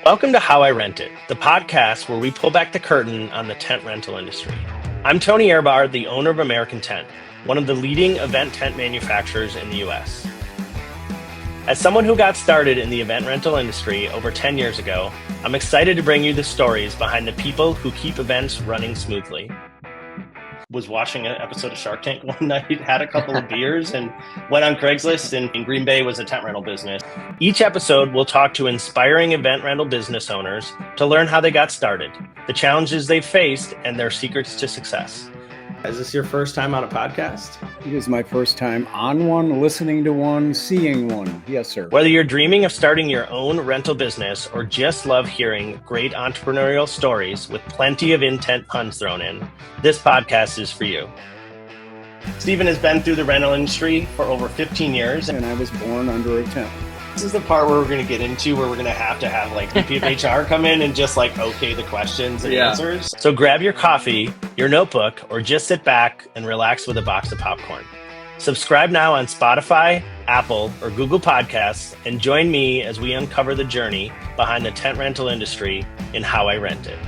Welcome to How I Rent It, the podcast where we pull back the curtain on the tent rental industry. I'm Tony Ehrbar, the owner of American Tent, one of the leading event tent manufacturers in the U.S. As someone who got started in the event rental industry over 10 years ago, I'm excited to bring you the stories behind the people who keep events running smoothly. Was watching an episode of Shark Tank one night, had a couple of beers, and went on Craigslist, and in Green Bay was a tent rental business. Each episode, we'll talk to inspiring event rental business owners to learn how they got started, the challenges they faced, and their secrets to success. Is this your first time on a podcast? It is my first time on one, listening to one, seeing one. Yes, sir. Whether you're dreaming of starting your own rental business or just love hearing great entrepreneurial stories with plenty of intent puns thrown in, this podcast is for you. Stephen has been through the rental industry for over 15 years. And I was born under a tent. This is the part where we're going to get into where we're going to have like VP of HR come in and just like okay the questions and answers. So grab your coffee, your notebook, or just sit back and relax with a box of popcorn. Subscribe now on Spotify, Apple, or Google Podcasts, and join me as we uncover the journey behind the tent rental industry in How I Rent It.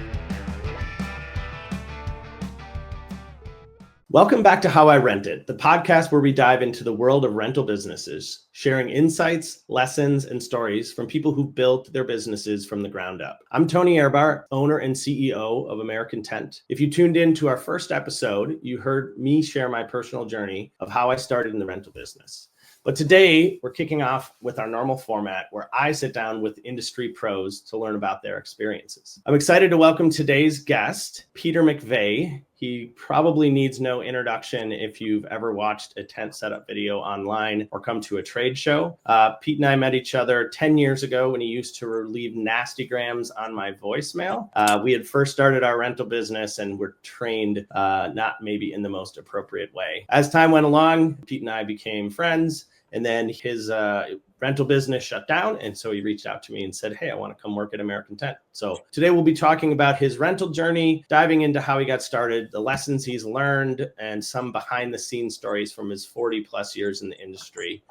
Welcome back to How I Rent It, the podcast where we dive into the world of rental businesses, sharing insights, lessons, and stories from people who built their businesses from the ground up. I'm Tony Ehrbar, owner and CEO of American Tent. If you tuned in to our first episode, you heard me share my personal journey of how I started in the rental business. But today, we're kicking off with our normal format where I sit down with industry pros to learn about their experiences. I'm excited to welcome today's guest, Peter McVey. He probably needs no introduction if you've ever watched a tent setup video online or come to a trade show. Pete and I met each other 10 years ago when he used to leave nasty grams on my voicemail. We had first started our rental business and were trained not maybe in the most appropriate way. As time went along, Pete and I became friends. And then his rental business shut down. And so he reached out to me and said, hey, I want to come work at American Tent. So today we'll be talking about his rental journey, diving into how he got started, the lessons he's learned, and some behind the scenes stories from his 40 plus years in the industry,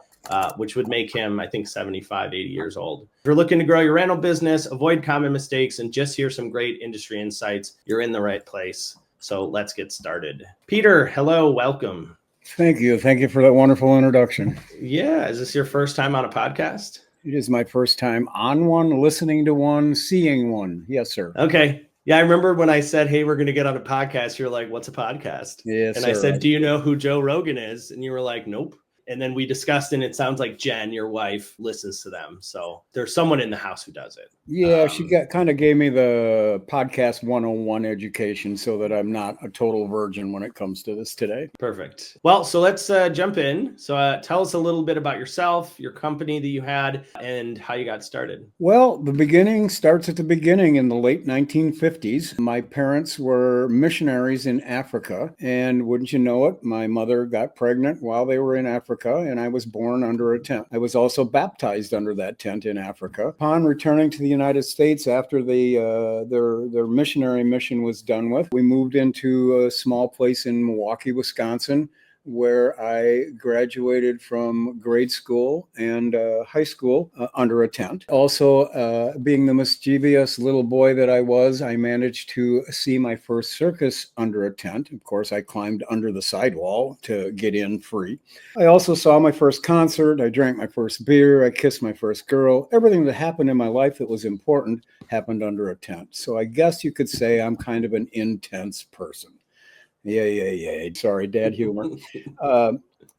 which would make him, I think, 75, 80 years old. If you're looking to grow your rental business, avoid common mistakes, and just hear some great industry insights, you're in the right place. So let's get started. Peter, hello, welcome. Thank you. Thank you for that wonderful introduction. Yeah. Is this your first time on a podcast? It is my first time on one, listening to one, seeing one. Yes, sir. Okay. Yeah, I remember when I said, hey, we're going to get on a podcast, you're like, what's a podcast? Yes, and sir. I said, do you know who Joe Rogan is? And you were like, nope. And then we discussed, and it sounds like Jen, your wife, listens to them. So there's someone in the house who does it. Yeah, she kind of gave me the podcast 101 education so that I'm not a total virgin when it comes to this today. Perfect. Well, so let's jump in. So tell us a little bit about yourself, your company that you had, and how you got started. Well, the beginning starts at the beginning in the late 1950s. My parents were missionaries in Africa, and wouldn't you know it, my mother got pregnant while they were in Africa, and I was born under a tent. I was also baptized under that tent in Africa. Upon returning to the United States after their missionary mission was done with, we moved into a small place in Milwaukee, Wisconsin, where I graduated from grade school and high school under a tent. Also, being the mischievous little boy that I was, I managed to see my first circus under a tent. Of course, I climbed under the sidewall to get in free. I also saw my first concert. I drank my first beer. I kissed my first girl. Everything that happened in my life that was important happened under a tent. So I guess you could say I'm kind of an intense person. Yeah. Sorry, dad humor.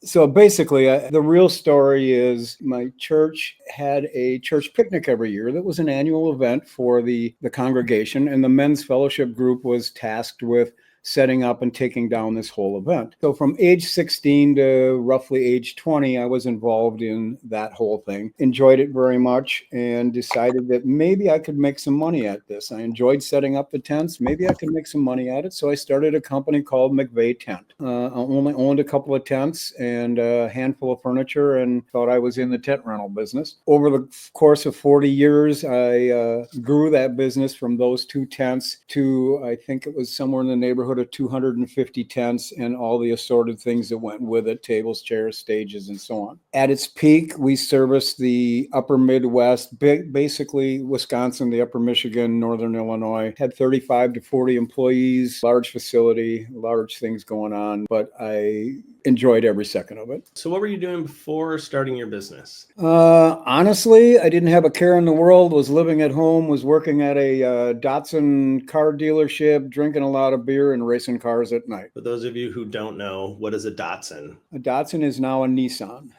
So basically, the real story is my church had a church picnic every year. That was an annual event for the congregation, and the men's fellowship group was tasked with setting up and taking down this whole event. So from age 16 to roughly age 20, I was involved in that whole thing, enjoyed it very much, and decided that maybe I could make some money at this. I enjoyed setting up the tents. Maybe I could make some money at it. So I started a company called McVey Tent. I only owned a couple of tents and a handful of furniture and thought I was in the tent rental business. Over the course of 40 years, I grew that business from those two tents to, I think it was somewhere in the neighborhood neighborhood of 250 tents and all the assorted things that went with it, tables, chairs, stages, and so on. At its peak, we serviced the upper Midwest, basically Wisconsin, the upper Michigan, northern Illinois, had 35 to 40 employees, large facility, large things going on, but I enjoyed every second of it. So what were you doing before starting your business? Honestly, I didn't have a care in the world, was living at home, was working at a Datsun car dealership, drinking a lot of beer and racing cars at night. For those of you who don't know, what is a Datsun? A Datsun is now a Nissan.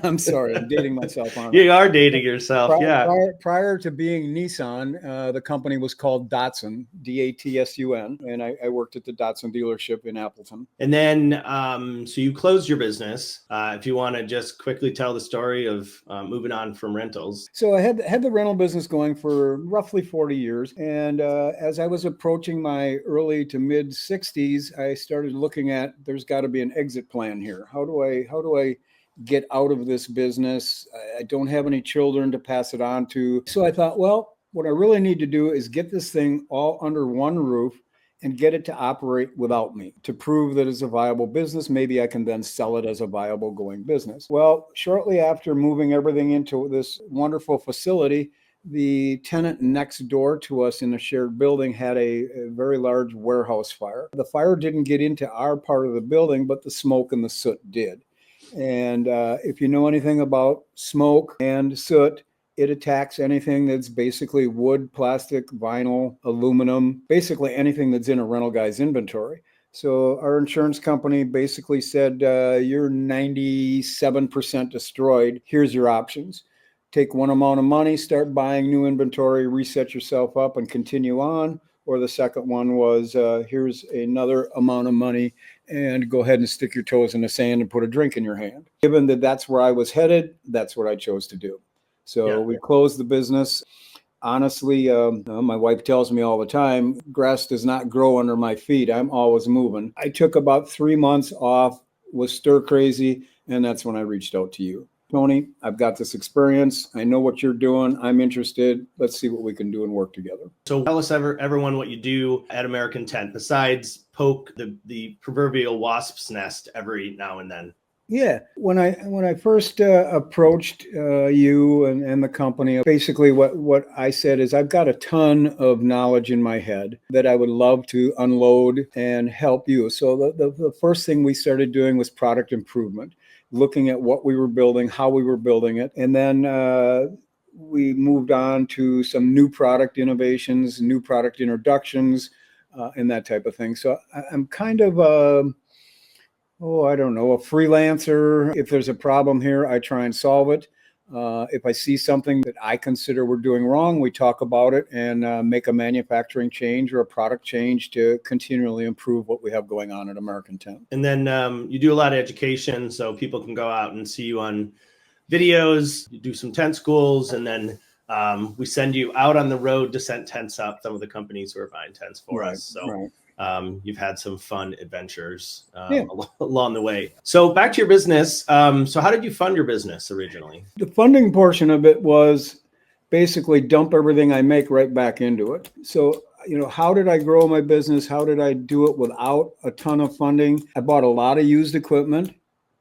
I'm sorry, I'm dating myself on it. You are dating yourself, yeah. Prior to being Nissan, the company was called Datsun, Datsun, and I worked at the Datsun dealership in Appleton. And then, so you closed your business. If you want to just quickly tell the story of moving on from rentals. So I had the rental business going for roughly 40 years. And as I was approaching my early to mid 60s, I started looking at, there's got to be an exit plan here. How do I get out of this business? I don't have any children to pass it on to. So I thought, well, what I really need to do is get this thing all under one roof and get it to operate without me to prove that it's a viable business. Maybe I can then sell it as a viable going business. Well, shortly after moving everything into this wonderful facility, the tenant next door to us in the shared building had a very large warehouse fire. The fire didn't get into our part of the building, but the smoke and the soot did. And if you know anything about smoke and soot, it attacks anything that's basically wood, plastic, vinyl, aluminum, basically anything that's in a rental guy's inventory. So our insurance company basically said, you're 97% destroyed. Here's your options. Take one amount of money, start buying new inventory, reset yourself up and continue on. Or the second one was, here's another amount of money and go ahead and stick your toes in the sand and put a drink in your hand. Given that that's where I was headed, that's what I chose to do. So we closed the business. Honestly, my wife tells me all the time, grass does not grow under my feet. I'm always moving. I took about 3 months off, was stir crazy, and that's when I reached out to you. Tony, I've got this experience. I know what you're doing. I'm interested. Let's see what we can do and work together. So tell us, everyone, what you do at American Tent besides poke the proverbial wasp's nest every now and then. Yeah, when I first approached you and the company, basically what I said is I've got a ton of knowledge in my head that I would love to unload and help you. So the first thing we started doing was product improvement, looking at what we were building, how we were building it, and then we moved on to some new product innovations, new product introductions, and that type of thing. So I'm kind of I don't know, a freelancer. If there's a problem here, I try and solve it. If I see something that I consider we're doing wrong, we talk about it and make a manufacturing change or a product change to continually improve what we have going on at American Tent. And then you do a lot of education, so people can go out and see you on videos, you do some tent schools, and then we send you out on the road to set tents up, some of the companies who are buying tents for us. So you've had some fun adventures along the way. So back to your business. So how did you fund your business originally? The funding portion of it was basically dump everything I make right back into it. So, how did I grow my business? How did I do it without a ton of funding? I bought a lot of used equipment.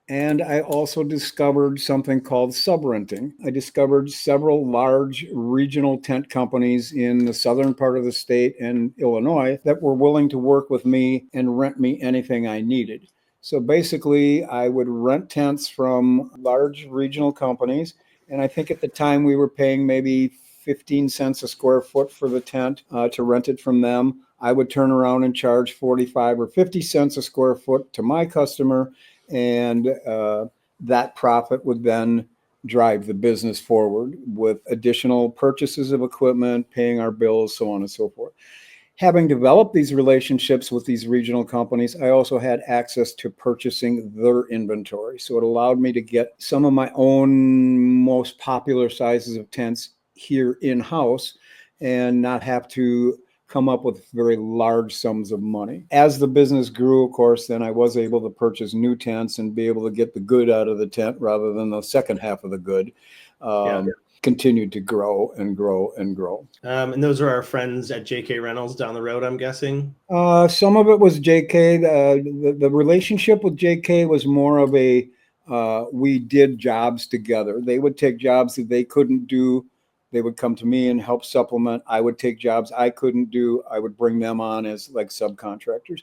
And I also discovered something called subrenting. I discovered several large regional tent companies in the southern part of the state and Illinois that were willing to work with me and rent me anything I needed. So basically, I would rent tents from large regional companies. And I think at the time we were paying maybe 15 cents a square foot for the tent to rent it from them. I would turn around and charge 45 or 50 cents a square foot to my customer. And that profit would then drive the business forward with additional purchases of equipment, paying our bills, so on and so forth. Having developed these relationships with these regional companies, I also had access to purchasing their inventory. So it allowed me to get some of my own most popular sizes of tents here in-house and not have to come up with very large sums of money. As the business grew, of course, then I was able to purchase new tents and be able to get the good out of the tent rather than the second half of the good. Yeah. Continued to grow and grow and grow. And those are our friends at JK Reynolds down the road, I'm guessing. Some of it was JK. The relationship with JK was more of a we did jobs together. They would take jobs that they couldn't do. They would come to me and help supplement. I would take jobs I couldn't do. I would bring them on as like subcontractors.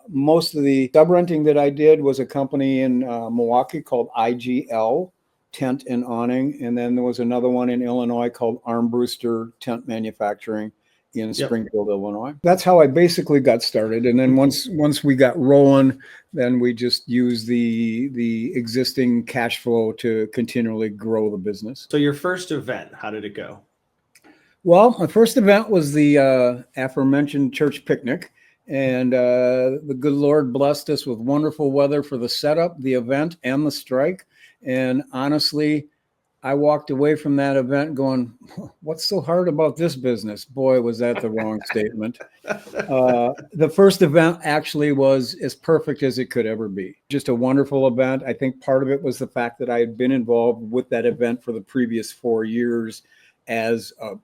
Most of the sub-renting that I did was a company in Milwaukee called IGL Tent and Awning. And then there was another one in Illinois called Armbruster Tent Manufacturing in Springfield, Illinois. That's how I basically got started. And then once we got rolling, then we just used the existing cash flow to continually grow the business. So your first event, how did it go? Well, my first event was the aforementioned church picnic. And the good Lord blessed us with wonderful weather for the setup, the event, and the strike. And honestly, I walked away from that event going, what's so hard about this business? Boy, was that the wrong statement. The first event actually was as perfect as it could ever be. Just a wonderful event. I think part of it was the fact that I had been involved with that event for the previous 4 years as a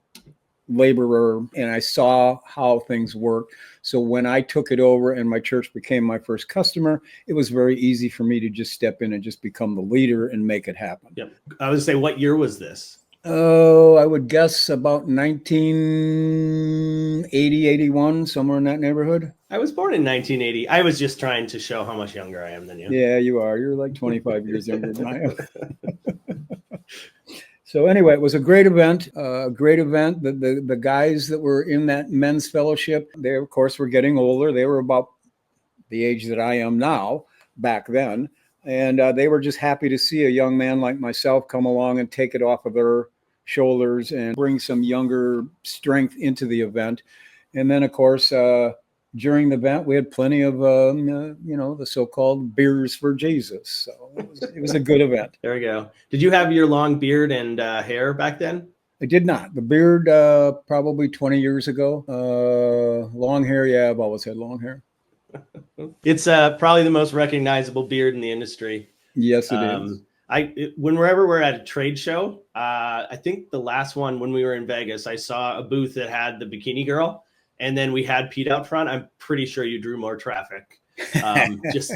laborer, and I saw how things worked. So when I took it over and my church became my first customer, it was very easy for me to just step in and just become the leader and make it happen. Yep. I would say, what year was this? Oh, I would guess about 1980, 81, somewhere in that neighborhood. I was born in 1980. I was just trying to show how much younger I am than you. Yeah, you are. You're like 25 years younger than I am. So anyway, it was a great event. The guys that were in that men's fellowship, they of course were getting older. They were about the age that I am now back then. And they were just happy to see a young man like myself come along and take it off of their shoulders and bring some younger strength into the event. And then, of course, during the event, we had plenty of, the so-called beers for Jesus. So it was a good event. There we go. Did you have your long beard and hair back then? I did not. The beard, probably 20 years ago. Long hair, yeah, I've always had long hair. It's probably the most recognizable beard in the industry. Yes, it is. Whenever we're at a trade show, I think the last one when we were in Vegas, I saw a booth that had the bikini girl. And then we had Pete out front. I'm pretty sure you drew more traffic. Just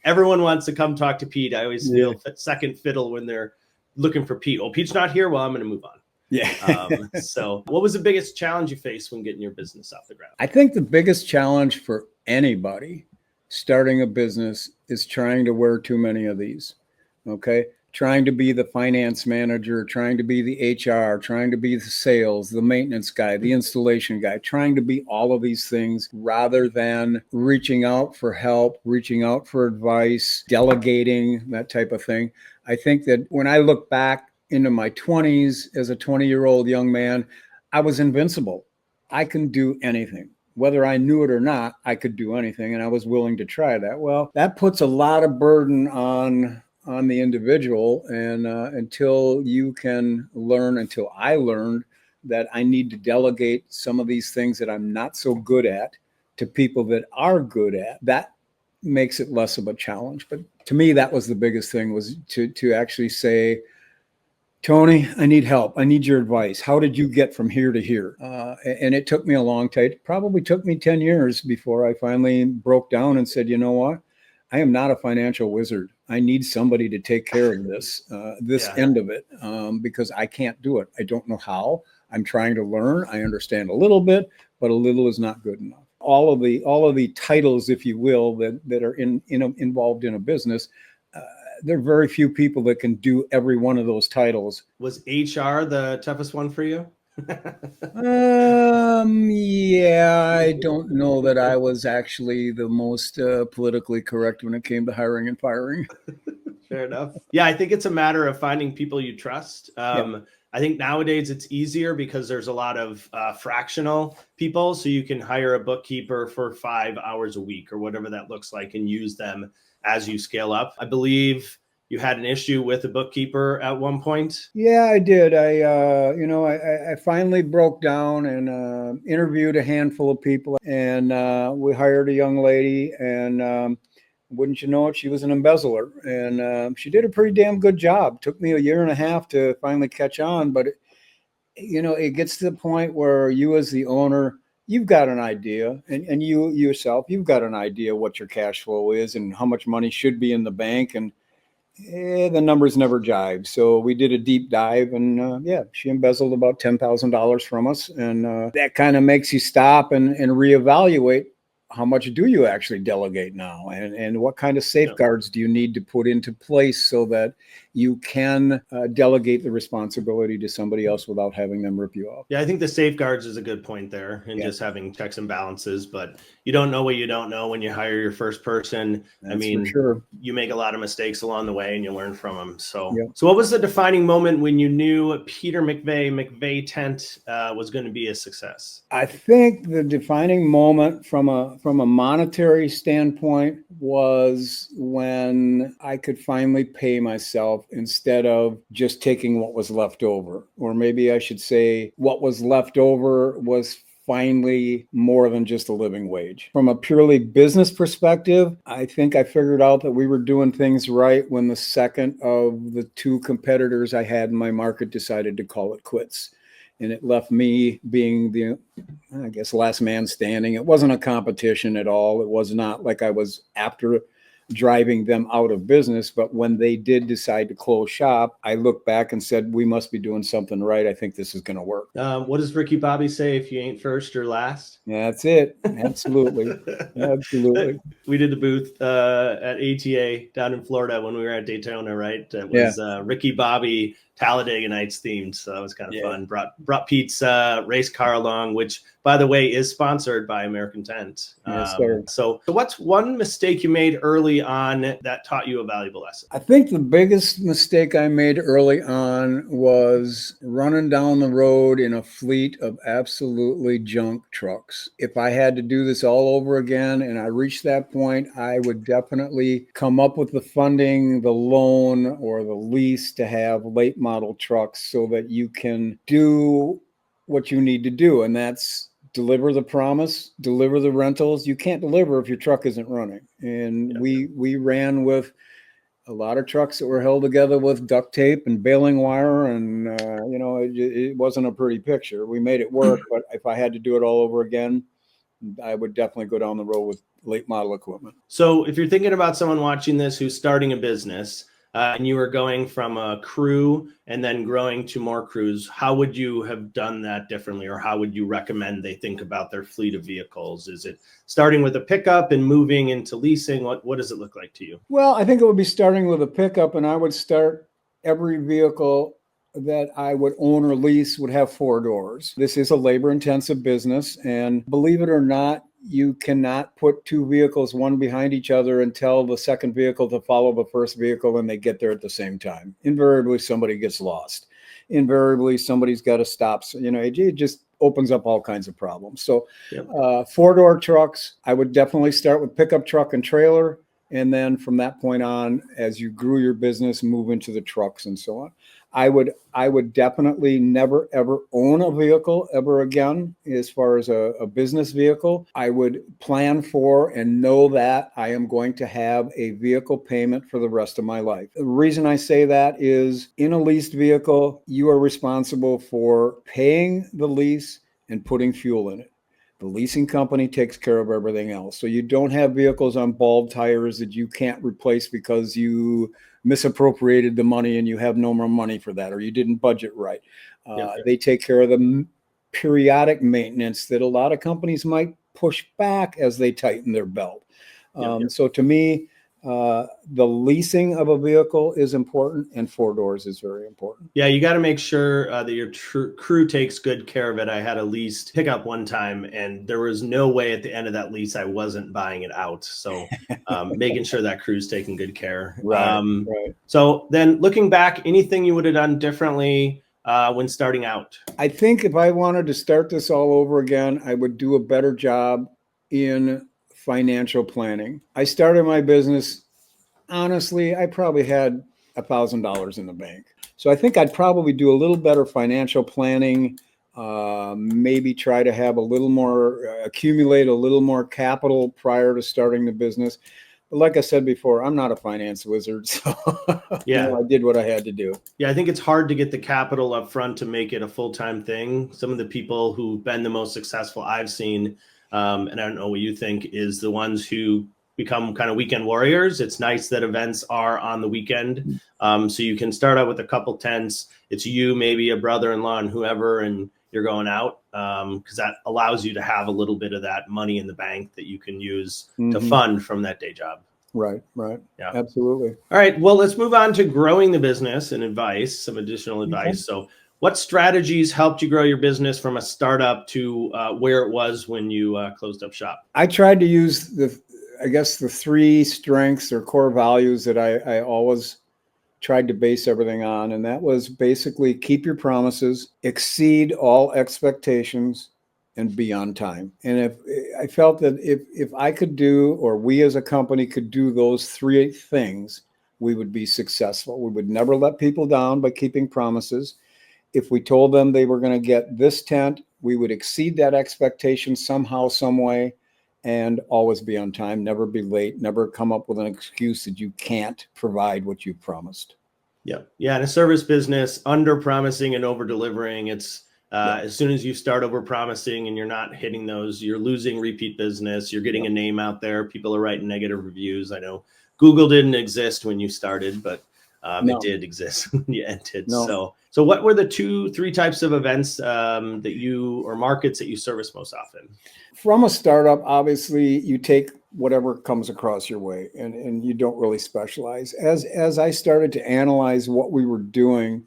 everyone wants to come talk to Pete. I always feel second fiddle when they're looking for Pete. Well, Pete's not here. Well, I'm going to move on. Yeah. So what was the biggest challenge you faced when getting your business off the ground? I think the biggest challenge for anybody starting a business is trying to wear too many of these. Okay. Trying to be the finance manager, trying to be the HR, trying to be the sales, the maintenance guy, the installation guy, trying to be all of these things rather than reaching out for help, reaching out for advice, delegating, that type of thing. I think that when I look back into my 20s as a 20-year-old young man, I was invincible. I can do anything. Whether I knew it or not, I could do anything, and I was willing to try that. Well, that puts a lot of burden on the individual, and until I learned that I need to delegate some of these things that I'm not so good at to people that are good at, that makes it less of a challenge. But to me, that was the biggest thing, was to actually say, Tony, I need help. I need your advice. How did you get from here to here? And it took me a long time. It probably took me 10 years before I finally broke down and said, you know what? I am not a financial wizard. I need somebody to take care of this end of it, because I can't do it. I don't know how. I'm trying to learn. I understand a little bit, but a little is not good enough. All of the titles, if you will, that are involved in a business, there are very few people that can do every one of those titles. Was HR the toughest one for you? Yeah, I don't know that I was actually the most politically correct when it came to hiring and firing. Fair enough. Yeah, I think it's a matter of finding people you trust. I think nowadays it's easier because there's a lot of fractional people. So you can hire a bookkeeper for 5 hours a week or whatever that looks like and use them as you scale up. I believe you had an issue with a bookkeeper at one point. Yeah, I did. I finally broke down and interviewed a handful of people, and we hired a young lady, and wouldn't you know it, she was an embezzler. And she did a pretty damn good job. Took me a year and a half to finally catch on. But, it gets to the point where you as the owner, you've got an idea, and you yourself, you've got an idea what your cash flow is and how much money should be in the bank. And the numbers never jive. So we did a deep dive, and she embezzled about $10,000 from us. And that kind of makes you stop and reevaluate, how much do you actually delegate now? And what kind of safeguards do you need to put into place so that you can delegate the responsibility to somebody else without having them rip you off? Yeah, I think the safeguards is a good point there, and just having checks and balances. But you don't know what you don't know when you hire your first person. That's for sure. You make a lot of mistakes along the way and you learn from them. So what was the defining moment when you knew Peter McVey Tent was going to be a success? I think the defining moment from a monetary standpoint was when I could finally pay myself instead of just taking what was left over. Or maybe I should say what was left over was finally more than just a living wage. From a purely business perspective, I think I figured out that we were doing things right when the second of the two competitors I had in my market decided to call it quits. And it left me being the, I guess, last man standing. It wasn't a competition at all. It was not like I was after driving them out of business. But when they did decide to close shop, I looked back and said, we must be doing something right. I think this is going to work. What does Ricky Bobby say? If you ain't first, you're last. That's it. Absolutely. Absolutely. We did the booth at ATA down in Florida when we were at Daytona, right? It was Ricky Bobby Talladega Nights themed, so that was kind of fun. Brought Pete's race car along, which, by the way, is sponsored by American Tent. Yes, sir. So what's one mistake you made early on that taught you a valuable lesson? I think the biggest mistake I made early on was running down the road in a fleet of absolutely junk trucks. If I had to do this all over again and I reached that point, I would definitely come up with the funding, the loan, or the lease to have late model trucks so that you can do what you need to do. And that's deliver the promise, deliver the rentals. You can't deliver if your truck isn't running. And we ran with a lot of trucks that were held together with duct tape and baling wire. And, it wasn't a pretty picture. We made it work. But if I had to do it all over again, I would definitely go down the road with late model equipment. So if you're thinking about someone watching this who's starting a business, and you were going from a crew and then growing to more crews, how would you have done that differently? Or how would you recommend they think about their fleet of vehicles? Is it starting with a pickup and moving into leasing? What does it look like to you? Well, I think it would be starting with a pickup, and I would start every vehicle that I would own or lease would have 4 doors. This is a labor-intensive business, and believe it or not, you cannot put 2 vehicles one behind each other and tell the second vehicle to follow the first vehicle and they get there at the same time. Invariably, somebody gets lost. Invariably, somebody's got to stop. So, it just opens up all kinds of problems. So 4-door trucks, I would definitely start with pickup truck and trailer. And then from that point on, as you grew your business, move into the trucks and so on. I would definitely never, ever own a vehicle ever again as far as a business vehicle. I would plan for and know that I am going to have a vehicle payment for the rest of my life. The reason I say that is in a leased vehicle, you are responsible for paying the lease and putting fuel in it. The leasing company takes care of everything else. So you don't have vehicles on bald tires that you can't replace because you misappropriated the money and you have no more money for that, or you didn't budget right. They take care of the periodic maintenance that a lot of companies might push back as they tighten their belt. So to me, the leasing of a vehicle is important, and 4 doors is very important. Yeah, you got to make sure that your crew takes good care of it. I had a leased pickup one time, and there was no way at the end of that lease I wasn't buying it out. So making sure that crew's taking good care. Right. So then looking back, anything you would have done differently when starting out? I think if I wanted to start this all over again, I would do a better job in financial planning. I started my business, honestly, I probably had $1,000 in the bank. So I think I'd probably do a little better financial planning, maybe try to have accumulate a little more capital prior to starting the business. But like I said before, I'm not a finance wizard. So, Yeah. I did what I had to do. Yeah, I think it's hard to get the capital up front to make it a full-time thing. Some of the people who've been the most successful I've seen, and I don't know what you think, is the ones who become kind of weekend warriors. It's nice that events are on the weekend. So you can start out with a couple tents. It's you, maybe a brother-in-law and whoever, and you're going out, because that allows you to have a little bit of that money in the bank that you can use to fund from that day job. Right. Yeah. Absolutely. All right. Well, let's move on to growing the business and advice, some additional advice. So what strategies helped you grow your business from a startup to where it was when you closed up shop? I tried to use the 3 strengths or core values that I always tried to base everything on. And that was basically keep your promises, exceed all expectations, and be on time. And if I felt that if I could do, or we as a company could do those 3 things, we would be successful. We would never let people down by keeping promises. If we told them they were going to get this tent, we would exceed that expectation somehow, some way, and always be on time, never be late, never come up with an excuse that you can't provide what you promised. Yeah. Yeah. In a service business, under promising and over delivering, it's as soon as you start over promising and you're not hitting those, you're losing repeat business. You're getting a name out there. People are writing negative reviews. I know Google didn't exist when you started, but it did exist when you entered. So what were the 2-3 types of events that you, or markets that you service most often? From a startup, obviously you take whatever comes across your way, and you don't really specialize. As I started to analyze what we were doing,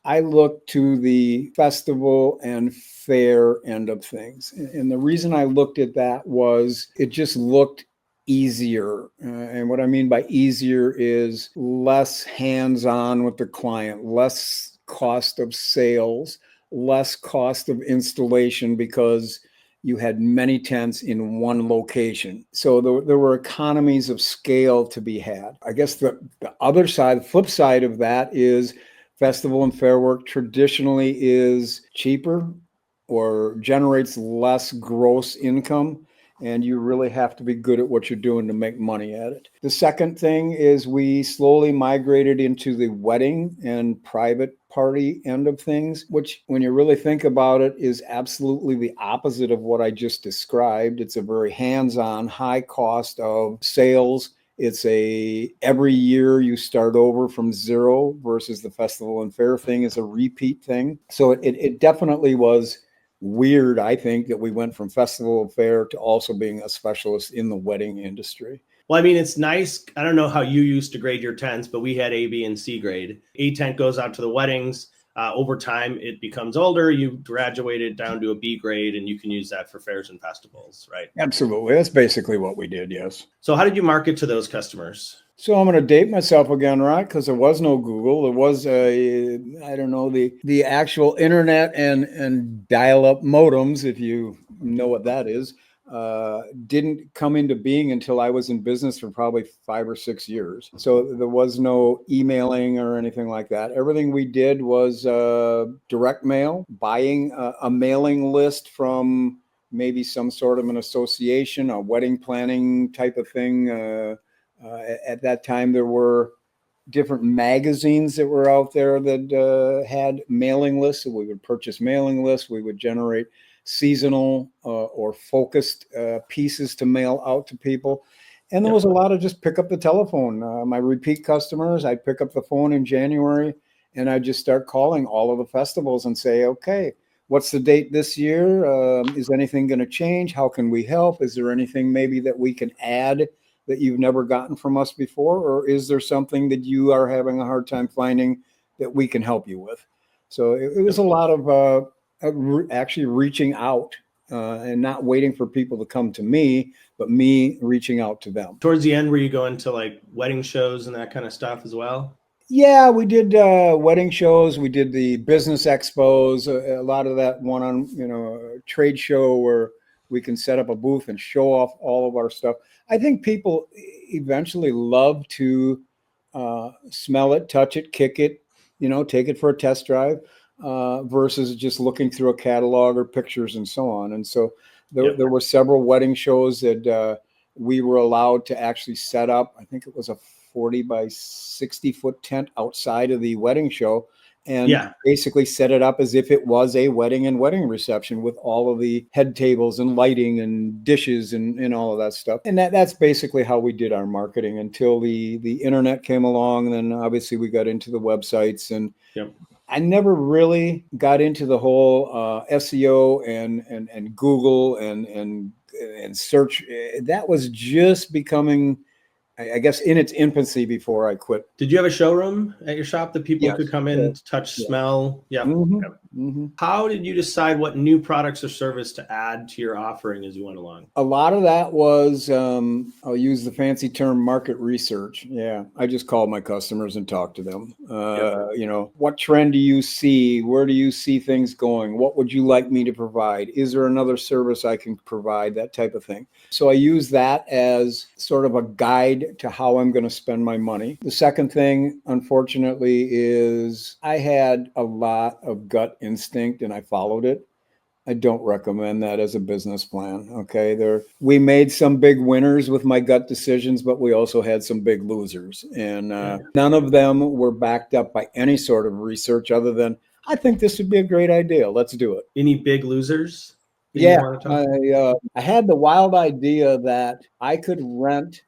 I looked to the festival and fair end of things. And the reason I looked at that was it just looked easier. And what I mean by easier is less hands-on with the client, less cost of sales, less cost of installation, because you had many tents in one location. So there were economies of scale to be had. I guess the other side, the flip side of that is festival and fair work traditionally is cheaper or generates less gross income, and you really have to be good at what you're doing to make money at it. The second thing is we slowly migrated into the wedding and private party end of things, which when you really think about it is absolutely the opposite of what I just described. It's a very hands-on, high cost of sales. It's every year you start over from zero, versus the festival and fair thing is a repeat thing. So it definitely was weird, I think, that we went from festival and fair to also being a specialist in the wedding industry. Well, I mean, it's nice. I don't know how you used to grade your tents, but we had A, B, and C grade. A tent goes out to the weddings. Over time, it becomes older. You graduate it down to a B grade, and you can use that for fairs and festivals, right? Absolutely. That's basically what we did, yes. So how did you market to those customers? So I'm going to date myself again, right? Because there was no Google. There was I don't know, the actual internet and dial-up modems, if you know what that is, didn't come into being until I was in business for probably 5 or 6 years. So there was no emailing or anything like that. Everything we did was direct mail, buying a mailing list from maybe some sort of an association, a wedding planning type of thing. At that time, there were different magazines that were out there that had mailing lists. So we would purchase mailing lists. We would generate seasonal or focused pieces to mail out to people. And there was a lot of just pick up the telephone. My repeat customers, I'd pick up the phone in January and I'd just start calling all of the festivals and say, okay, what's the date this year? Is anything going to change? How can we help? Is there anything maybe that we can add that you've never gotten from us before? Or is there something that you are having a hard time finding that we can help you with? So it was a lot of actually reaching out and not waiting for people to come to me, but me reaching out to them. Towards the end, were you going to like wedding shows and that kind of stuff as well? Yeah, we did wedding shows. We did the business expos, a lot of that trade show where we can set up a booth and show off all of our stuff. I think people eventually love to smell it, touch it, kick it, take it for a test drive versus just looking through a catalog or pictures and so on. And so there were several wedding shows that we were allowed to actually set up, I think it was a 40 by 60 foot tent outside of the wedding show, and basically set it up as if it was a wedding and wedding reception with all of the head tables and lighting and dishes and all of that stuff. And that's basically how we did our marketing until the internet came along. And then obviously we got into the websites, and I never really got into the whole SEO and Google and search. That was just becoming, I guess, in its infancy before I quit. Did you have a showroom at your shop that people could come in, touch, smell? Yeah. How did you decide what new products or service to add to your offering as you went along? A lot of that was, I'll use the fancy term, market research. Yeah. I just called my customers and talked to them. You know, what trend do you see? Where do you see things going? What would you like me to provide? Is there another service I can provide? That type of thing. So I use that as sort of a guide to how I'm going to spend my money. The second thing, unfortunately, is I had a lot of gut instinct and I followed it. I don't recommend that as a business plan. Okay. We made some big winners with my gut decisions, but we also had some big losers, and none of them were backed up by any sort of research other than, I think this would be a great idea. Let's do it. Any big losers? Yeah. I had the wild idea that I could rent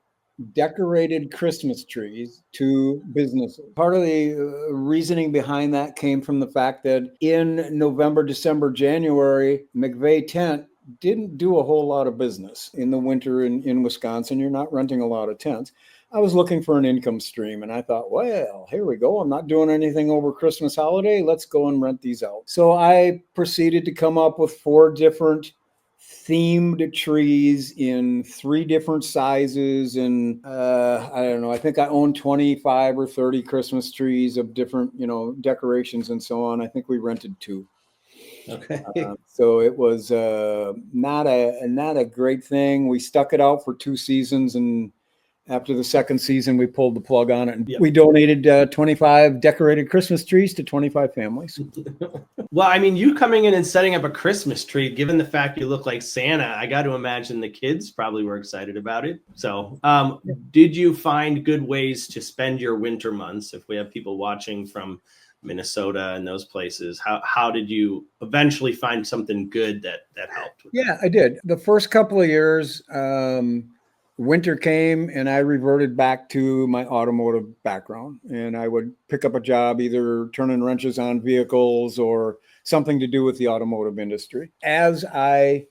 decorated Christmas trees to businesses. Part of the reasoning behind that came from the fact that in November, December, January, McVey Tent didn't do a whole lot of business. In the winter in Wisconsin, you're not renting a lot of tents. I was looking for an income stream, and I thought, well, here we go. I'm not doing anything over Christmas holiday. Let's go and rent these out. So I proceeded to come up with 4 different themed trees in 3 different sizes. And I don't know, I think I own 25 or 30 Christmas trees of different, you know, decorations and so on. I think we rented 2. Okay. So it was not a great thing. We stuck it out for 2 seasons, and after the second season, we pulled the plug on it. And we donated 25 decorated Christmas trees to 25 families. Well, I mean, you coming in and setting up a Christmas tree, given the fact you look like Santa, I got to imagine the kids probably were excited about it. So did you find good ways to spend your winter months? If we have people watching from Minnesota and those places, how did you eventually find something good that helped? Yeah, I did. The first couple of years, winter came and I reverted back to my automotive background, and I would pick up a job either turning wrenches on vehicles or something to do with the automotive industry. As I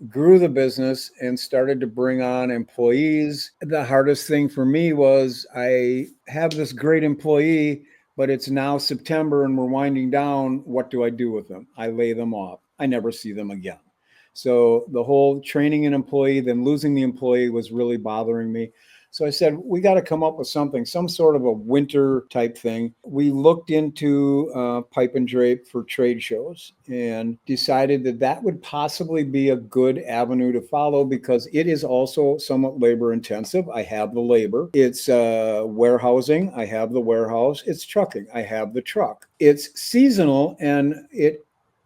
grew the business and started to bring on employees, the hardest thing for me was I have this great employee, but it's now September and we're winding down. What do I do with them? I lay them off. I never see them again. So the whole training an employee, then losing the employee was really bothering me. So I said, we got to come up with something, some sort of a winter type thing. We looked into pipe and drape for trade shows and decided that that would possibly be a good avenue to follow because it is also somewhat labor intensive. I have the labor. It's warehousing. I have the warehouse. It's trucking. I have the truck. It's seasonal, and it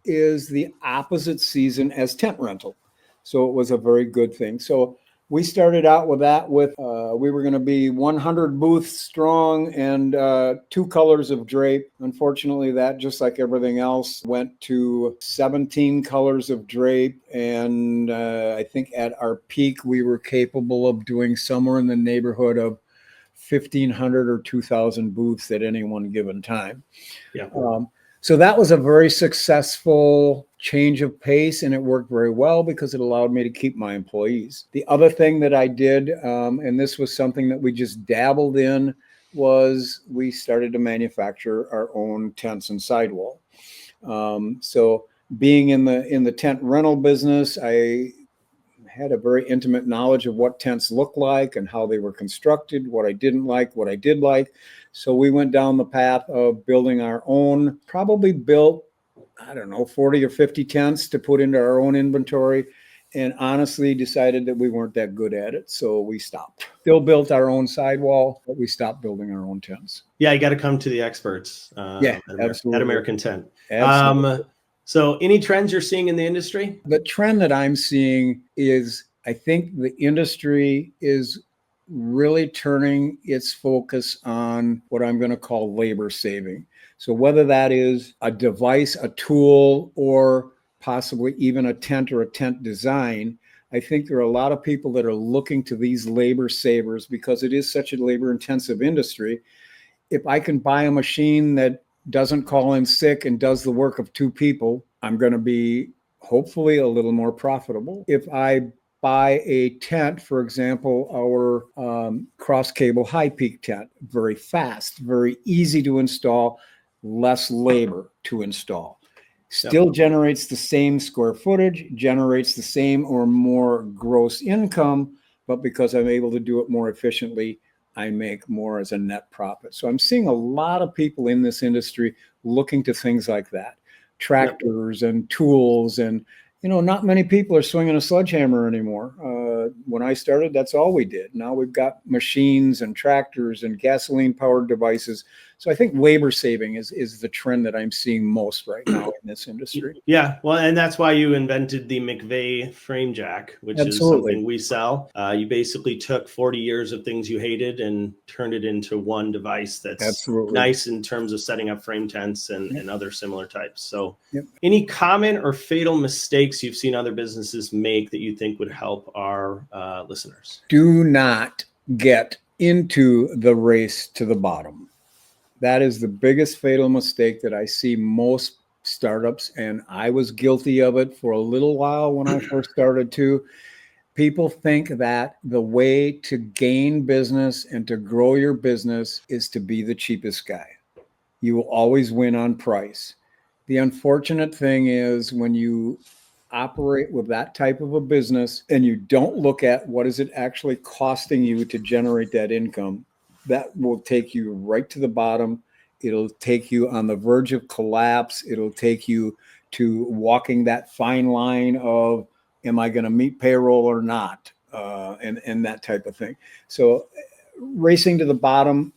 is the opposite season as tent rental. So it was a very good thing. So we started out with that we were going to be 100 booths strong and 2 colors of drape. Unfortunately, that, just like everything else, went to 17 colors of drape. And I think at our peak, we were capable of doing somewhere in the neighborhood of 1,500 or 2,000 booths at any one given time. Yeah. So that was a very successful change of pace, and it worked very well because it allowed me to keep my employees. The other thing that I did, and this was something that we just dabbled in, was we started to manufacture our own tents and sidewall. So being in the tent rental business, I had a very intimate knowledge of what tents look like and how they were constructed, what I didn't like, what I did like. So we went down the path of building our own, probably built, 40 or 50 tents to put into our own inventory, and honestly decided that we weren't that good at it. So we stopped. Still built our own sidewall, but we stopped building our own tents. Yeah, you got to come to the experts. Absolutely. At American Tent. Absolutely. So any trends you're seeing in the industry? The trend that I'm seeing is I think the industry is really turning its focus on what I'm going to call labor saving. So whether that is a device, a tool, or possibly even a tent or a tent design, I think there are a lot of people that are looking to these labor savers because it is such a labor intensive industry. If I can buy a machine that doesn't call in sick and does the work of two people, I'm going to be hopefully a little more profitable. If I buy a tent, for example, our cross cable high peak tent, very fast, very easy to install, less labor to install. Still generates the same square footage, generates the same or more gross income, but because I'm able to do it more efficiently, I make more as a net profit. So I'm seeing a lot of people in this industry looking to things like that, tractors and tools. And, not many people are swinging a sledgehammer anymore. When I started, that's all we did. Now we've got machines and tractors and gasoline powered devices. So I think labor saving is the trend that I'm seeing most right now in this industry. Yeah, well, and that's why you invented the McVey frame jack, which is something we sell. You basically took 40 years of things you hated and turned it into one device that's nice in terms of setting up frame tents and other similar types. So any common or fatal mistakes you've seen other businesses make that you think would help our listeners? Do not get into the race to the bottom. That is the biggest fatal mistake that I see most startups, and I was guilty of it for a little while when I first started too. People think that the way to gain business and to grow your business is to be the cheapest guy. You will always win on price. The unfortunate thing is when you operate with that type of a business and you don't look at what is it actually costing you to generate that income, that will take you right to the bottom. It'll take you on the verge of collapse. It'll take you to walking that fine line of, am I going to meet payroll or not? And that type of thing. So racing to the bottom,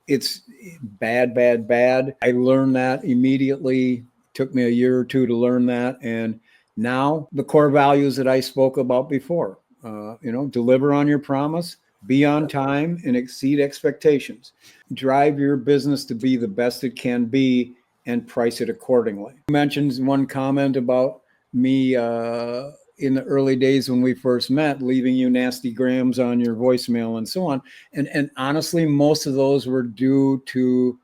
it's bad, bad, bad. I learned that immediately. Took me a year or two to learn that. And now the core values that I spoke about before, deliver on your promise, be on time, and exceed expectations. Drive your business to be the best it can be and price it accordingly. You mentioned one comment about me in the early days when we first met, leaving you nasty grams on your voicemail and so on. And honestly, most of those were due to,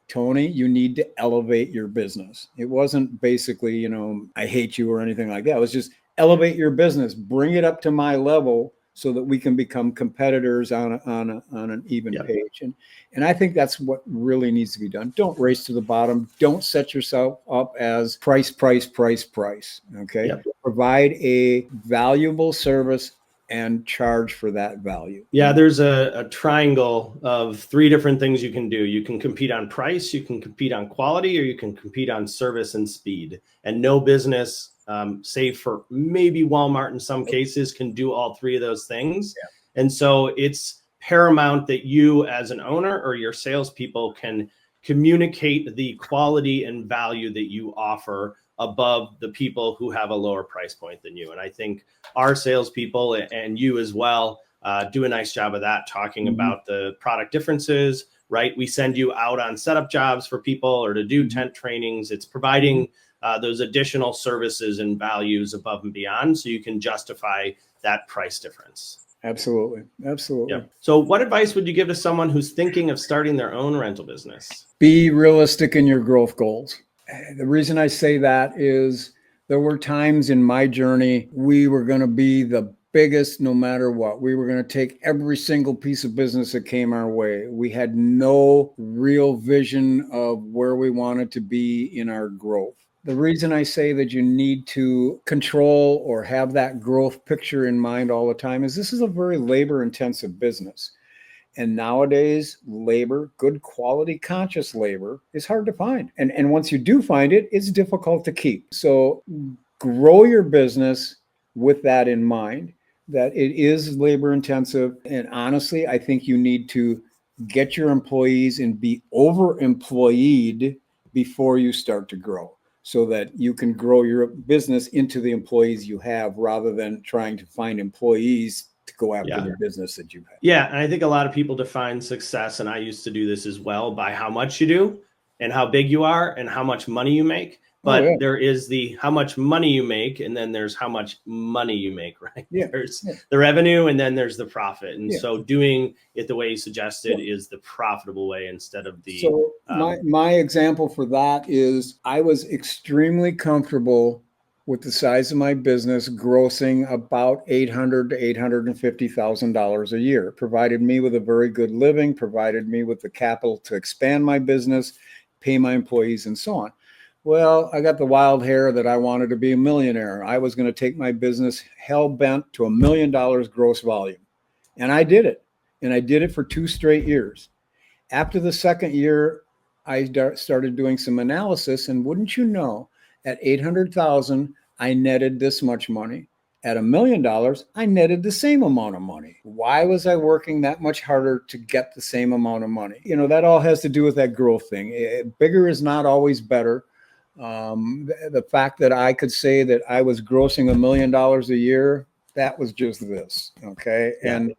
Tony, you need to elevate your business. It wasn't basically, I hate you or anything like that. It was just elevate your business, bring it up to my level so that we can become competitors on an even page. And I think that's what really needs to be done. Don't race to the bottom. Don't set yourself up as price. Okay. Provide a valuable service and charge for that value. Yeah, there's a triangle of 3 different things you can do. You can compete on price, you can compete on quality, or you can compete on service and speed. And no business, save for maybe Walmart in some cases, can do all 3 of those things. And so it's paramount that you as an owner or your salespeople can communicate the quality and value that you offer above the people who have a lower price point than you. And I think our salespeople and you as well do a nice job of that, talking about the product differences, right? We send you out on setup jobs for people or to do tent trainings. It's providing those additional services and values above and beyond so you can justify that price difference. Absolutely. So what advice would you give to someone who's thinking of starting their own rental business? Be realistic in your growth goals. The reason I say that is there were times in my journey we were going to be the biggest no matter what. We were going to take every single piece of business that came our way. We had no real vision of where we wanted to be in our growth. The reason I say that you need to control or have that growth picture in mind all the time is this is a very labor-intensive business. And nowadays, labor, good quality, conscious labor is hard to find. And once you do find it, it's difficult to keep. So grow your business with that in mind, that it is labor intensive. And honestly, I think you need to get your employees and be over-employed before you start to grow. so that you can grow your business into the employees you have rather than trying to find employees to go after the business that you have. Yeah. And I think a lot of people define success, and I used to do this as well, by how much you do and how big you are and how much money you make. But there is the how much money you make, and then there's how much money you make, right? There's the revenue, and then there's the profit. And so doing it the way you suggested is the profitable way instead of the... So my example for that is I was extremely comfortable with the size of my business grossing about $800,000 to $850,000 a year. Provided me with a very good living, provided me with the capital to expand my business, pay my employees, and so on. Well, I got the wild hair that I wanted to be a millionaire. I was going to take my business hell bent to $1 million gross volume. And I did it. And I did it for 2 straight years. After the second year, I started doing some analysis. And wouldn't you know, at 800,000, I netted this much money. At $1 million, I netted the same amount of money. Why was I working that much harder to get the same amount of money? You know, that all has to do with that growth thing. Bigger is not always better. The fact that I could say that I was grossing $1 million a year, that was just this. Okay. And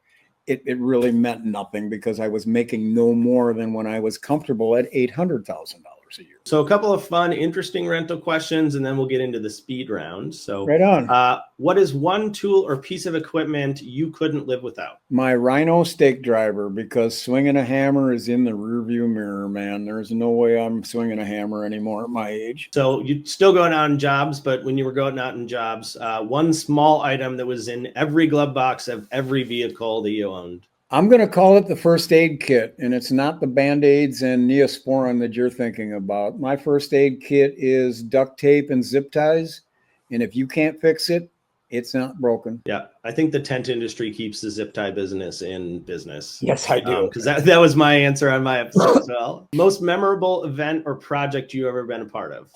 it really meant nothing because I was making no more than when I was comfortable at $800,000 a year. So a couple of fun, interesting rental questions, and then we'll get into the speed round. So right on. What is one tool or piece of equipment you couldn't live without? My Rhino stake driver, because swinging a hammer is in the rearview mirror, man. There's no way I'm swinging a hammer anymore at my age. So you're still going out in jobs, but when you were going out in jobs, one small item that was in every glove box of every vehicle that you owned. I'm going to call it the first aid kit, and it's not the Band-Aids and Neosporin that you're thinking about. My first aid kit is duct tape and zip ties, and if you can't fix it, it's not broken. Yeah, I think the tent industry keeps the zip tie business in business. Yes, I do. Because that was my answer on my episode as well. Most memorable event or project you ever been a part of?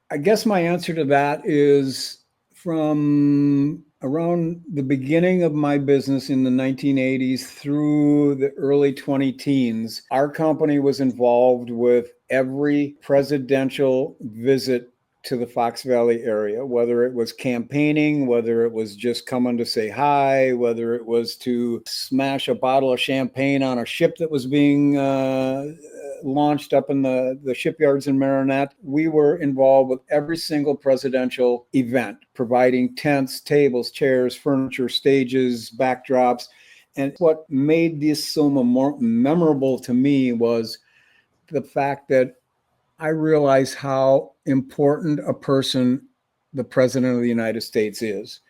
I guess my answer to that is from around the beginning of my business in the 1980s through the early 2010s, our company was involved with every presidential visit to the Fox Valley area, whether it was campaigning, whether it was just coming to say hi, whether it was to smash a bottle of champagne on a ship that was being launched up in the shipyards in Marinette. We were involved with every single presidential event, providing tents, tables, chairs, furniture, stages, backdrops. And what made this so memorable to me was the fact that I realized how important a person the president of the United States is,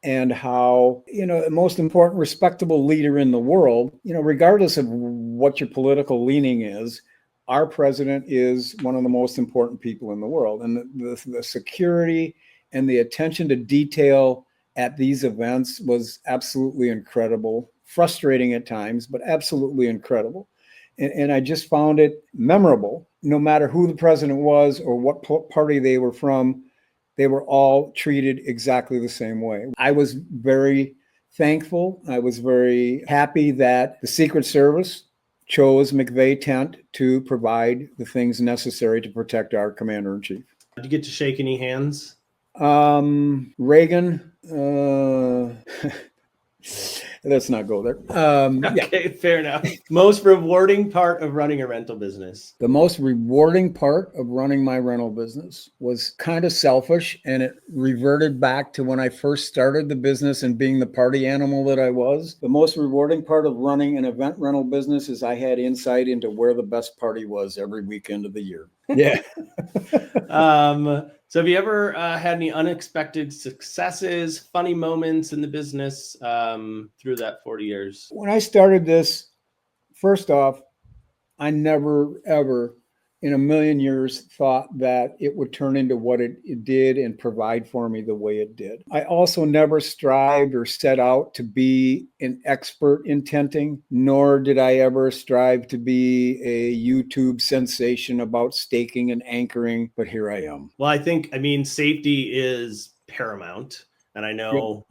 and how, the most important respectable leader in the world, regardless of what your political leaning is, our president is one of the most important people in the world. And the security and the attention to detail at these events was absolutely incredible, frustrating at times, but absolutely incredible. And I just found it memorable. No matter who the president was or what party they were from, they were all treated exactly the same way. I was very thankful. I was very happy that the Secret Service chose McVey Tent to provide the things necessary to protect our commander-in-chief. Did you get to shake any hands? Reagan, let's not go there. Okay, fair enough. Most rewarding part of running a rental business? The most rewarding part of running my rental business was kind of selfish, and it reverted back to when I first started the business and being the party animal that I was. The most rewarding part of running an event rental business is I had insight into where the best party was every weekend of the year. Yeah. So have you ever had any unexpected successes, funny moments in the business through that 40 years? When I started this, first off, I never, ever in a million years thought that it would turn into what it did and provide for me the way it did. I also never strived or set out to be an expert in tenting, nor did I ever strive to be a YouTube sensation about staking and anchoring, but here I am. Well, I mean, safety is paramount. And I know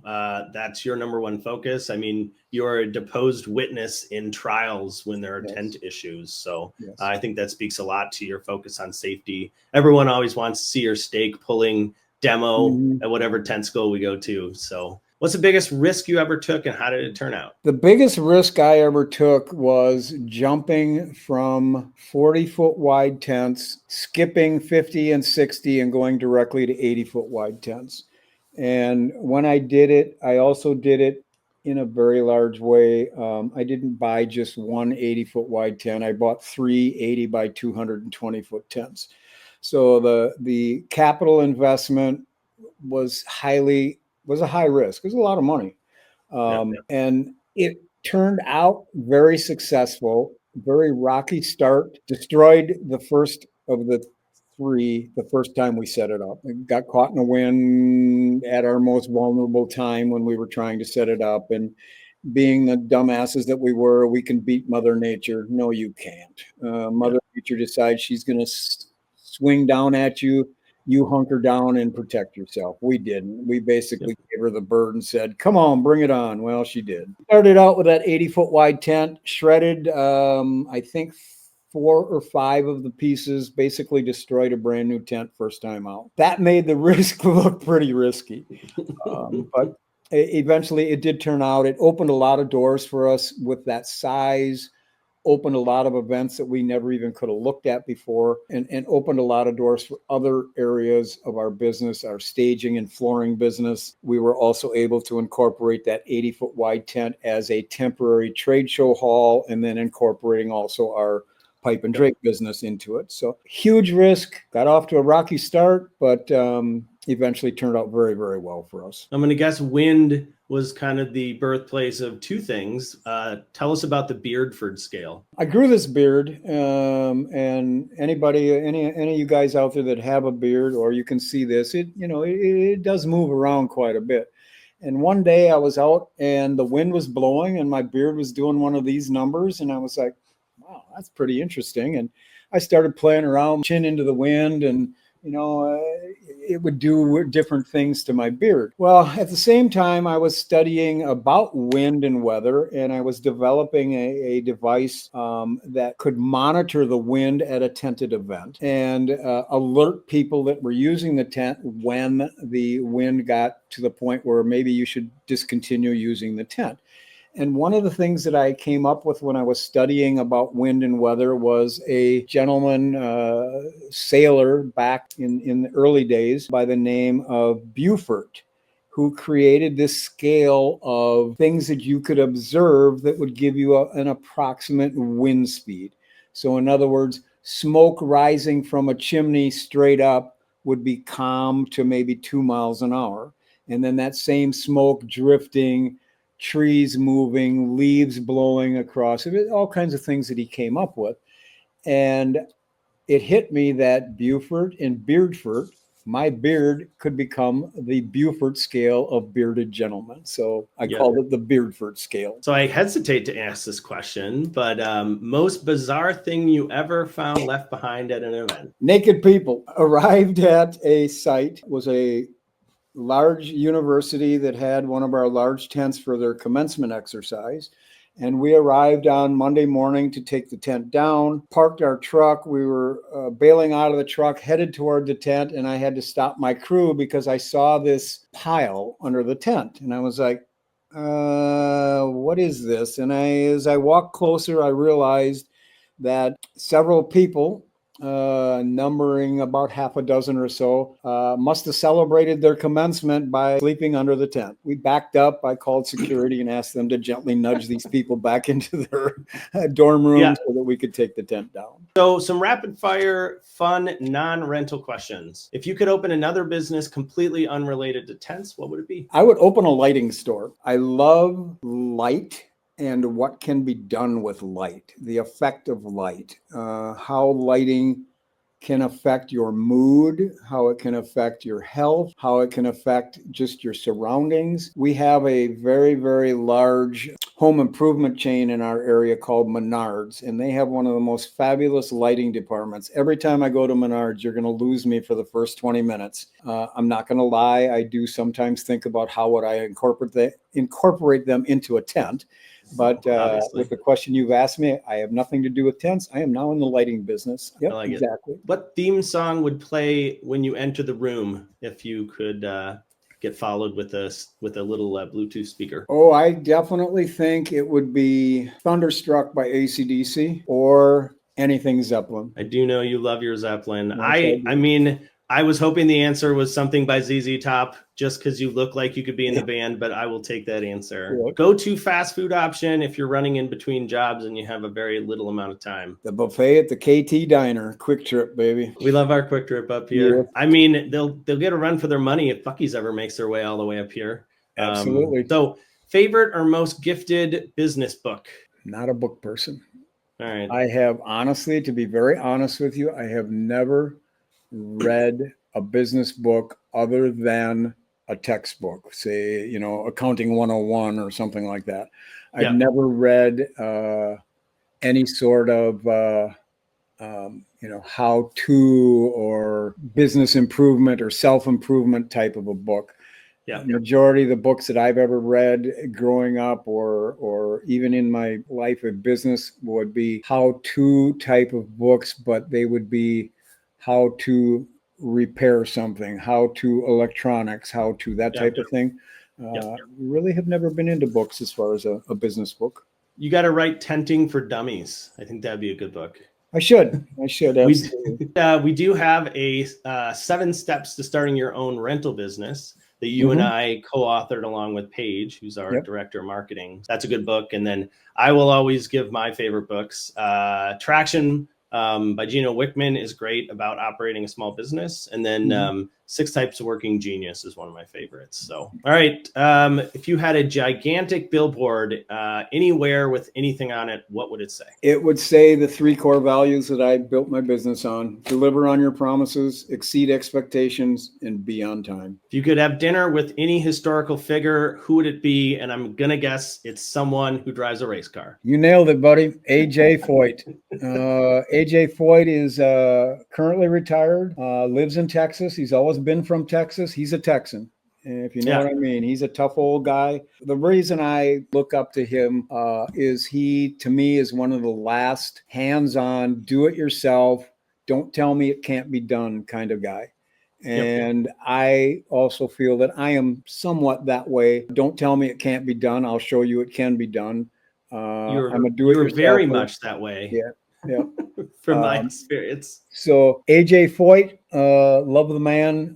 that's your number one focus. I mean, you're a deposed witness in trials when there are tent issues. So I think that speaks a lot to your focus on safety. Everyone always wants to see your stake pulling demo at whatever tent school we go to. So what's the biggest risk you ever took and how did it turn out? The biggest risk I ever took was jumping from 40-foot wide tents, skipping 50 and 60 and going directly to 80-foot wide tents. And when I did it, I also did it in a very large way. I didn't buy just one 80-foot wide tent. I bought three 80 by 220-foot tents. So the capital investment was a high risk. It was a lot of money. And it turned out very successful, very rocky start, destroyed the first of the three the first time we set it up. It got caught in a wind at our most vulnerable time when we were trying to set it up. And being the dumbasses that we were, we can beat Mother Nature. No, you can't. Mother Nature decides she's going to swing down at you. You hunker down and protect yourself. We didn't. We basically gave her the bird and said, come on, bring it on. Well, she did. Started out with that 80-foot wide tent, shredded, I think 4 or 5 of the pieces, basically destroyed a brand new tent first time out. That made the risk look pretty risky. But eventually it did turn out. It opened a lot of doors for us with that size, opened a lot of events that we never even could have looked at before, and opened a lot of doors for other areas of our business, our staging and flooring business. We were also able to incorporate that 80-foot wide tent as a temporary trade show hall, and then incorporating also our pipe and drape business into it. So huge risk, got off to a rocky start, but eventually turned out very, very well for us. I'm going to guess wind was kind of the birthplace of two things. Tell us about the Beardford scale. I grew this beard, and anybody, any of you guys out there that have a beard, or you can see this, it does move around quite a bit. And one day I was out and the wind was blowing and my beard was doing one of these numbers, and I was like, wow, that's pretty interesting. And I started playing around, chin into the wind, and it would do different things to my beard. Well, at the same time, I was studying about wind and weather, and I was developing a device that could monitor the wind at a tented event and alert people that were using the tent when the wind got to the point where maybe you should discontinue using the tent. And one of the things that I came up with when I was studying about wind and weather was a gentleman, sailor back in the early days by the name of Beaufort, who created this scale of things that you could observe that would give you an approximate wind speed. So in other words, smoke rising from a chimney straight up would be calm to maybe 2 miles an hour. And then that same smoke drifting, trees moving, leaves blowing across it, all kinds of things that he came up with. And it hit me that Beaufort and Beardford, my beard could become the Beaufort scale of bearded gentlemen. So I called it the Beardford scale. So I hesitate to ask this question, but most bizarre thing you ever found left behind at an event? Naked people. Arrived at a site, was a large university that had one of our large tents for their commencement exercise. And we arrived on Monday morning to take the tent down, parked our truck. We were bailing out of the truck, headed toward the tent, and I had to stop my crew because I saw this pile under the tent. And I was like, what is this? And as I walked closer, I realized that several people, numbering about half a dozen or so, must have celebrated their commencement by sleeping under the tent. We backed up. I called security and asked them to gently nudge these people back into their dorm room so that we could take the tent down. So some rapid fire, fun, non-rental questions. If you could open another business completely unrelated to tents, what would it be? I would open a lighting store. I love light and what can be done with light, the effect of light, how lighting can affect your mood, how it can affect your health, how it can affect just your surroundings. We have a very, very large home improvement chain in our area called Menards, and they have one of the most fabulous lighting departments. Every time I go to Menards, you're going to lose me for the first 20 minutes. I'm not going to lie. I do sometimes think about how would I incorporate them into a tent. But with the question you've asked me, I have nothing to do with tents. I am now in the lighting business. Yep, I like exactly. it. What theme song would play when you enter the room if you could get followed with a little Bluetooth speaker? Oh, I definitely think it would be Thunderstruck by AC/DC or anything Zeppelin. I do know you love your Zeppelin. Yes, I mean, I was hoping the answer was something by ZZ Top just because you look like you could be in the band, but I will take that answer. Good. Go-to fast food option if you're running in between jobs and you have a very little amount of time. The buffet at the KT Diner. Quick Trip, baby. We love our Quick Trip up here. Yeah. I mean, they'll get a run for their money if Buc-ee's ever makes their way all the way up here. Absolutely. So favorite or most gifted business book? Not a book person. All right. I have, honestly, to be very honest with you, I have never read a business book other than a textbook, say, Accounting 101 or something like that. I've never read any sort of, how to or business improvement or self-improvement type of a book. Yeah. Majority of the books that I've ever read growing up or even in my life of business would be how-to type of books, but they would be how to repair something, how to electronics, how to that type of thing. Really have never been into books as far as a business book. You got to write Tenting for Dummies. I think that'd be a good book. I should. Absolutely. We do have a 7 steps to starting your own rental business that you and I co-authored along with Paige, who's our director of marketing. That's a good book. And then I will always give my favorite books. Traction by Gino Wickman is great about operating a small business. And then 6 Types of Working Genius is one of my favorites. So, all right. If you had a gigantic billboard anywhere with anything on it, what would it say? It would say the 3 core values that I built my business on: deliver on your promises, exceed expectations, and be on time. If you could have dinner with any historical figure, who would it be? And I'm going to guess it's someone who drives a race car. You nailed it, buddy. A.J. Foyt. A.J. Foyt is currently retired, lives in Texas. He's always been from Texas. He's a Texan, if you know what I mean. He's a tough old guy. The reason I look up to him is he, to me, is one of the last hands-on, do-it-yourself, don't tell me it can't be done kind of guy. And I also feel that I am somewhat that way. Don't tell me it can't be done. I'll show you it can be done. I'm a do-it-yourself. You're very much that way. Yeah. From my experience. So A.J. Foyt, love the man.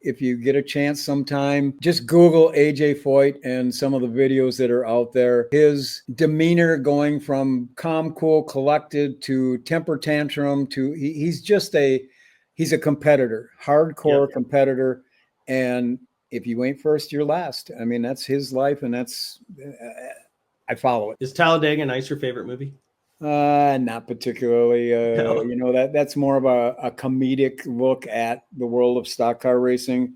If you get a chance sometime, just Google A.J. Foyt and some of the videos that are out there. His demeanor going from calm, cool, collected to temper tantrum to he's a competitor, hardcore competitor. And if you ain't first, you're last. I mean, that's his life, and I follow it. Is Talladega Nights your favorite movie? Not particularly. No. That's more of a comedic look at the world of stock car racing.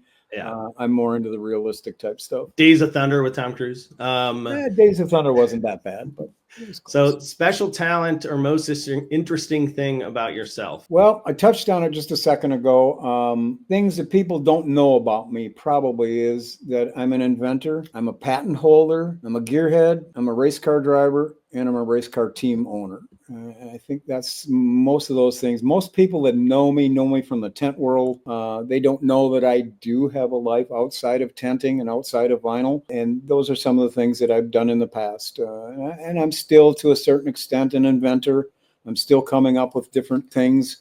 I'm more into the realistic type stuff. Days of Thunder with Tom Cruise. Days of Thunder wasn't that bad, but it was close. So, special talent or most interesting thing about yourself? Well, I touched on it just a second ago. Things that people don't know about me probably is that I'm an inventor. I'm a patent holder. I'm a gearhead. I'm a race car driver. And I'm a race car team owner. I think that's most of those things. Most people that know me from the tent world. They don't know that I do have a life outside of tenting and outside of vinyl. And those are some of the things that I've done in the past. And I'm still, to a certain extent, an inventor. I'm still coming up with different things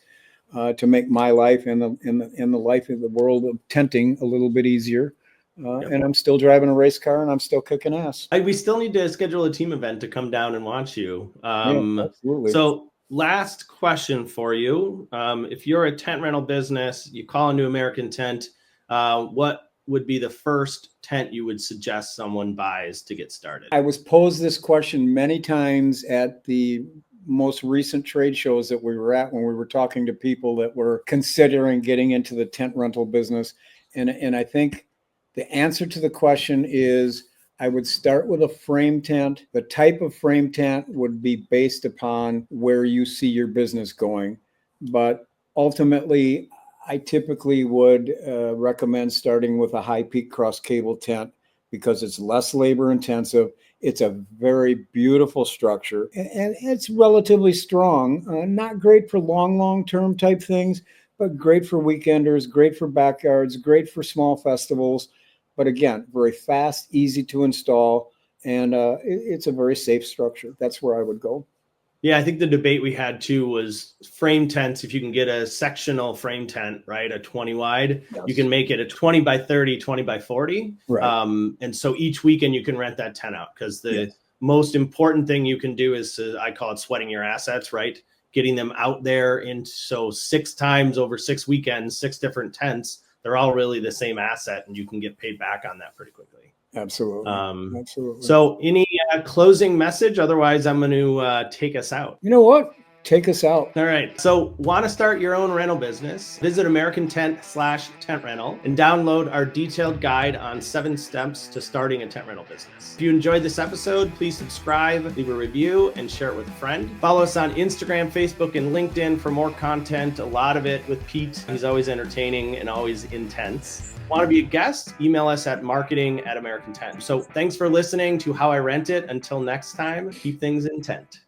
to make my life and the life of the world of tenting a little bit easier. And I'm still driving a race car, and I'm still kicking ass. We still need to schedule a team event to come down and watch you. Absolutely. So last question for you. If you're a tent rental business, you call a New American Tent, what would be the first tent you would suggest someone buys to get started? I was posed this question many times at most recent trade shows that we were at when we were talking to people that were considering getting into the tent rental business. And I think the answer to the question is I would start with a frame tent. The type of frame tent would be based upon where you see your business going. But ultimately, I typically would recommend starting with a high peak cross cable tent because it's less labor intensive. It's a very beautiful structure and it's relatively strong. Not great for long-term type things, but great for weekenders, great for backyards, great for small festivals. But again, very fast, easy to install, and it's a very safe structure. That's where I would go. Yeah, I think the debate we had too was frame tents. If you can get a sectional frame tent, right, a 20 wide, Yes. you can make it a 20 by 30, 20 by 40. Right. And so each weekend you can rent that tent out because the most important thing you can do is I call it sweating your assets, right? Getting them out there. And so 6 times over 6 weekends, 6 different tents, they're all really the same asset and you can get paid back on that pretty quickly. Absolutely. Absolutely. So any closing message? Otherwise, I'm going to take us out. You know what? Take us out. All right. So want to start your own rental business? Visit American Tent/tent rental and download our detailed guide on 7 steps to starting a tent rental business. If you enjoyed this episode, please subscribe, leave a review, and share it with a friend. Follow us on Instagram, Facebook, and LinkedIn for more content. A lot of it with Pete. He's always entertaining and always intense. Want to be a guest? Email us at marketing@American Tent. So thanks for listening to How I Rent It. Until next time, keep things in tent.